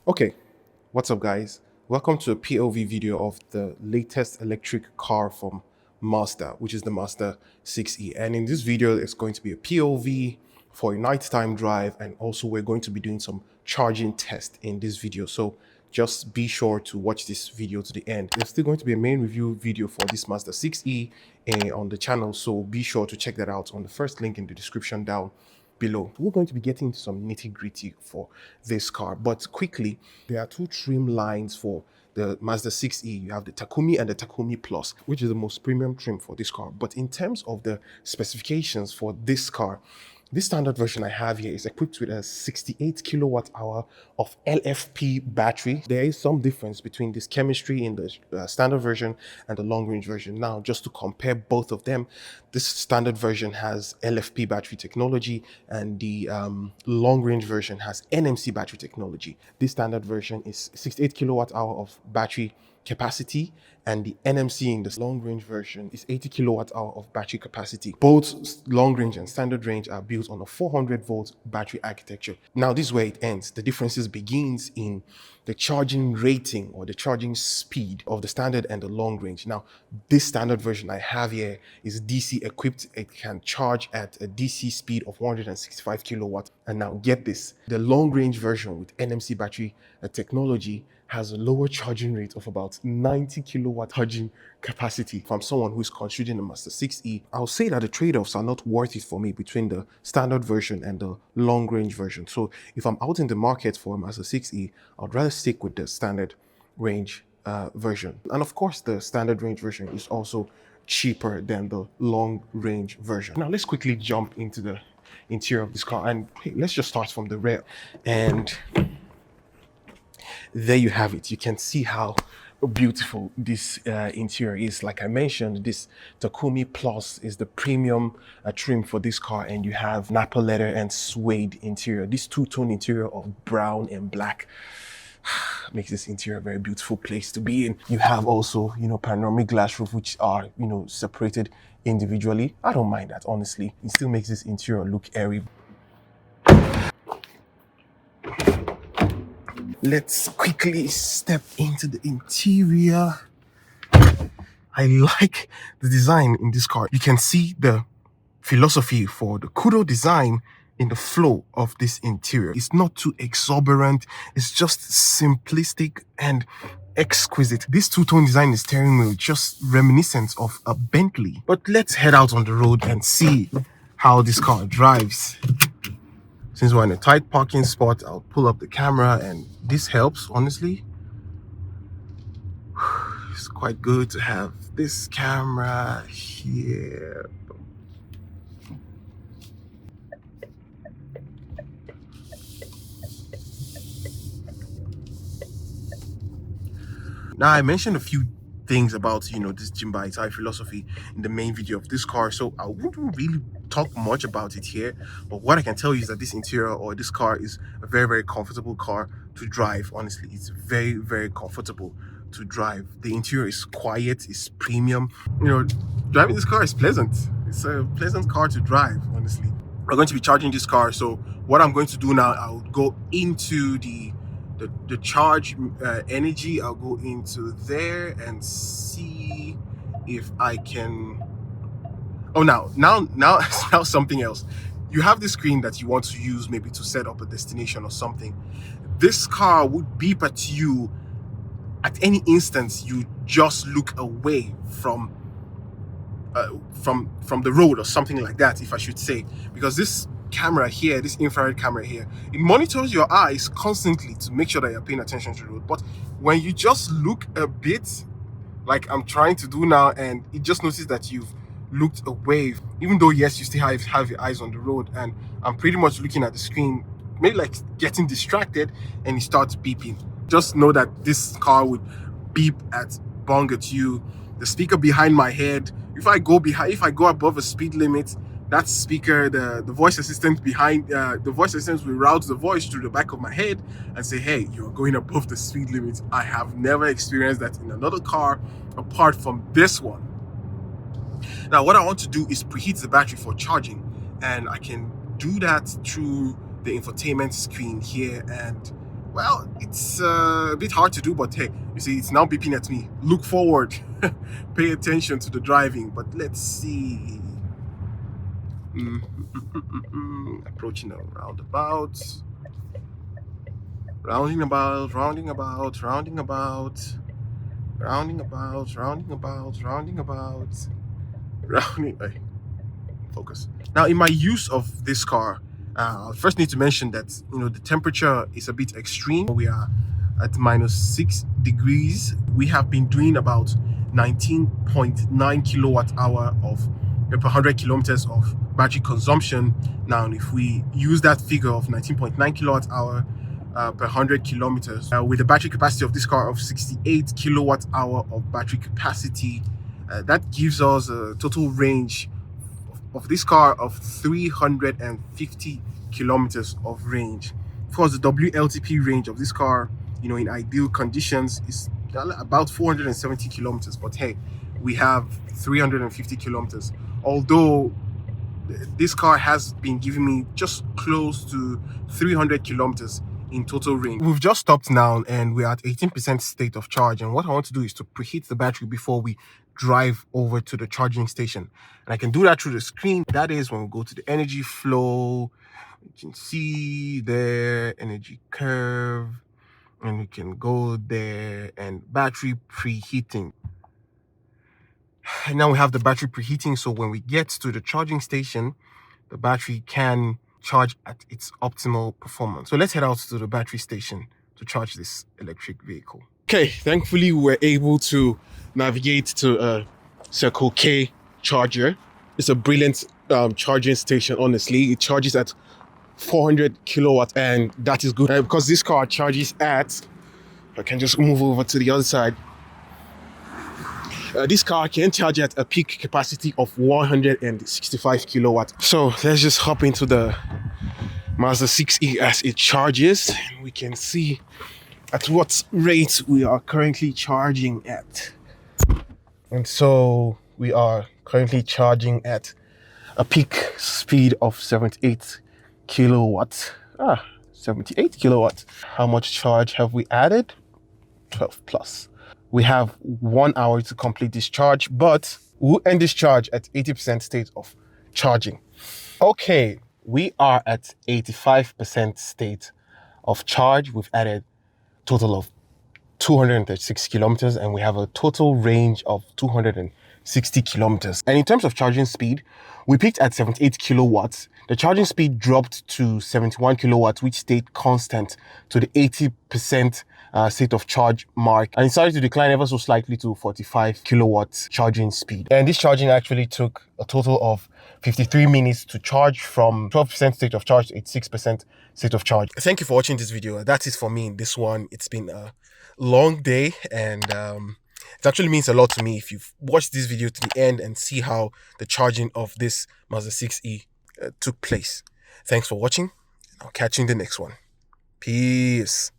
Okay, what's up guys? Welcome to a POV video of the latest electric car from Mazda, which is the Mazda 6e. And in this video, it's going to be a POV for a nighttime drive, and also we're going to be doing some charging test in this video. So just be sure to watch this video to the end. There's still going to be a main review video for this Mazda 6e on the channel, so be sure to check that out on the first link in the description down below. We're going to be getting into some nitty-gritty for this car, but quickly, there are two trim lines for the Mazda 6e. You have the Takumi and the Takumi Plus, which is the most premium trim for this car. But in terms of the specifications for this car, this standard version I have here is equipped with a 68 kilowatt hour of LFP battery. There is some difference between this chemistry in the standard version and the long range version. Now, just to compare both of them, this standard version has LFP battery technology, and the long range version has NMC battery technology. This standard version is 68 kilowatt hour of battery capacity, and the NMC in the long range version is 80 kilowatt hour of battery capacity. Both long range and standard range are built on a 400 volt battery architecture. Now, this is where it ends. The differences begins in the charging rating or the charging speed of the standard and the long range. Now, this standard version I have here is DC equipped. It can charge at a DC speed of 165 kilowatts. And now get this, the long range version with NMC battery technology has a lower charging rate of about 90 kilowatt charging capacity. From someone who's considering the Mazda 6e, I'll say that the trade-offs are not worth it for me between the standard version and the long range version. So if I'm out in the market for a Mazda 6e, I'd rather stick with the standard range version. And of course, the standard range version is also cheaper than the long range version. Now let's quickly jump into the interior of this car, and hey, let's just start from the rear. And there you have it. You can see how beautiful this interior is. Like I mentioned, this Takumi Plus is the premium trim for this car, and you have Napa leather and suede interior. This two-tone interior of brown and black makes this interior a very beautiful place to be in. You have also, panoramic glass roof, which are, separated individually. I don't mind that, honestly. It still makes this interior look airy. Let's quickly step into the interior. I like the design in this car. You can see the philosophy for the Kudo design in the flow of this interior. It's not too exuberant. It's just simplistic and exquisite. This two-tone design in the steering wheel just reminiscent of a Bentley. But let's head out on the road and see how this car drives. Since we're in a tight parking spot, I'll pull up the camera, and this helps, honestly. It's quite good to have this camera here. Now, I mentioned a few things about, this Jimba Itai philosophy in the main video of this car, so I wouldn't really talk much about it here. But what I can tell you is that this interior or this car is a very, very comfortable car to drive. Honestly, it's very, very comfortable to drive. The interior is quiet, it's premium. Driving this car is pleasant. It's a pleasant car to drive, honestly. We're going to be charging this car, so what I'm going to do now, I'll go into the charge energy. I'll go into there and see if I can. Oh, now something else. You have this screen that you want to use maybe to set up a destination or something. This car would beep at you at any instance you just look away from the road or something like that, if I should say, because this camera here, this infrared camera here, it monitors your eyes constantly to make sure that you're paying attention to the road. But when you just look a bit, like I'm trying to do now, and it just notices that you've looked away, even though yes, you still have your eyes on the road, and I'm pretty much looking at the screen, maybe like getting distracted, and it starts beeping. Just know that this car would beep bong at you. The speaker behind my head, if I go above a speed limit, that speaker, the voice assistant behind, the voice assistant will route the voice through the back of my head and say, hey, you're going above the speed limit. I have never experienced that in another car apart from this one. Now, what I want to do is preheat the battery for charging, and I can do that through the infotainment screen here, and Well, it's a bit hard to do, but hey, you see, it's now beeping at me. Look forward. Pay attention to the driving. But let's see. Approaching a roundabout. Rounding about, rounding about, rounding about. Rounding about, rounding about, rounding about. Rounding. Focus. Now, in my use of this car, first need to mention that the temperature is a bit extreme. We are at -6 degrees. We have been doing about 19.9 kilowatt hour of per 100 kilometers of battery consumption. Now, if we use that figure of 19.9 kilowatt hour per 100 kilometers with the battery capacity of this car of 68 kilowatt hour of battery capacity, that gives us a total range of this car of 350 kilometers of range. Of course, the WLTP range of this car, in ideal conditions is about 470 kilometers, but hey, we have 350 kilometers. Although this car has been giving me just close to 300 kilometers in total range. We've just stopped now and we're at 18% state of charge, and what I want to do is to preheat the battery before we drive over to the charging station. And I can do that through the screen. That is when we go to the energy flow. You can see there energy curve, and we can go there and battery preheating. And now we have the battery preheating, so when we get to the charging station, the battery can charge at its optimal performance. So let's head out to the battery station to charge this electric vehicle. Okay, thankfully we were able to navigate to a Circle K charger. It's a brilliant charging station, honestly. It charges at 400 kilowatts, and that is good because this car charges at, I can just move over to the other side. This car can charge at a peak capacity of 165 kilowatts. So let's just hop into the Mazda 6e as it charges, and we can see at what rate we are currently charging at. And so we are currently charging at a peak speed of 78 kilowatts. 78 kilowatts. How much charge have we added? 12 plus. We have 1 hour to complete this charge, but we'll end this charge at 80% state of charging. Okay, we are at 85% state of charge. We've added a total of 236 kilometers, and we have a total range of 260 kilometers. And in terms of charging speed, we peaked at 78 kilowatts. The charging speed dropped to 71 kilowatts, which stayed constant to the 80% state of charge mark, and it started to decline ever so slightly to 45 kilowatts charging speed. And this charging actually took a total of 53 minutes to charge from 12% state of charge to 86% state of charge. Thank you for watching this video. That is for me in this one. It's been a long day, and it actually means a lot to me if you've watched this video to the end and see how the charging of this Mazda 6e took place. Thanks for watching. I'll catch you in the next one. Peace.